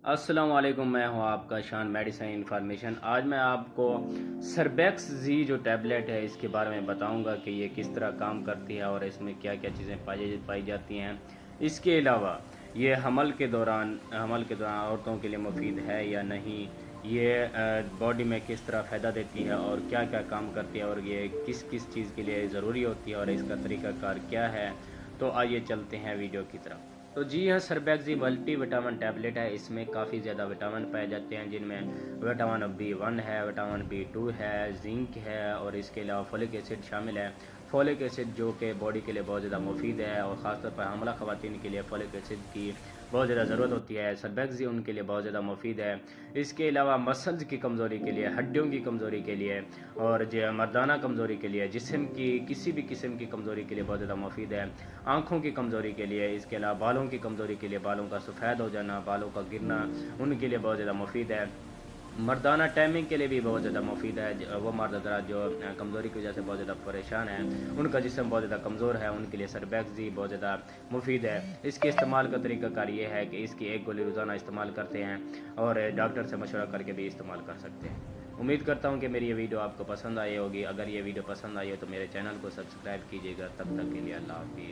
अस्सलाम वालेकुम, मैं हूं आपका शान मेडिसिन इन्फॉर्मेशन। आज मैं आपको सरबैक्स जी जो टैबलेट है इसके बारे में बताऊंगा कि ये किस तरह काम करती है और इसमें क्या क्या चीज़ें पाई जाती हैं। इसके अलावा ये हमल के दौरान औरतों के लिए मुफीद है या नहीं, ये बॉडी में किस तरह फ़ायदा देती है और क्या क्या काम करती है और ये किस किस चीज़ के लिए ज़रूरी होती है और इसका तरीक़ाकार क्या है। तो आइए चलते हैं वीडियो की तरफ। तो जी हाँ, सरबैक्सी मल्टी विटामिन टैबलेट है। इसमें काफ़ी ज़्यादा विटामिन पाए जाते हैं, जिनमें विटामिन B1 है, विटामिन B2 है, जिंक है और इसके अलावा फोलिक एसिड शामिल है। फोलिक एसिड जो कि बॉडी के लिए बहुत ज़्यादा मुफीद है और ख़ासतौर पर हमला ख़वातीन के लिए फोलिक एसिड की बहुत ज़्यादा ज़रूरत होती है। सरबैक्सी उनके लिए बहुत ज़्यादा मुफीद है। इसके अलावा मसल्स की कमज़ोरी के लिए, हड्डियों की कमज़ोरी के लिए और जो मर्दाना कमज़ोरी के लिए, जिस्म की किसी भी किस्म की कमज़ोरी के लिए बहुत ज़्यादा मुफीद है। आँखों की कमज़ोरी के लिए, इसके अलावा बालों की कमज़ोरी के लिए, बालों का सफ़ेद हो जाना, बालों का गिरना, उनके लिए बहुत ज़्यादा मुफीद है। मर्दाना टाइमिंग के लिए भी बहुत ज़्यादा मुफीद है। वो मर्द हज़रात जो कमज़ोरी की वजह से बहुत ज़्यादा परेशान हैं, उनका जिस्म बहुत ज़्यादा कमज़ोर है, उनके लिए सरबैक्सी बहुत ज़्यादा मुफीद है। इसके इस्तेमाल का तरीक़ाकार ये है कि इसकी एक गोली रोज़ाना इस्तेमाल करते हैं और डॉक्टर से मशवरा करके भी इस्तेमाल कर सकते हैं। उम्मीद करता हूँ कि मेरी ये वीडियो आपको पसंद आई होगी। अगर ये वीडियो पसंद आई हो तो मेरे चैनल को सब्सक्राइब कीजिएगा। तब तक के लिए अल्लाह हाफ़िज़।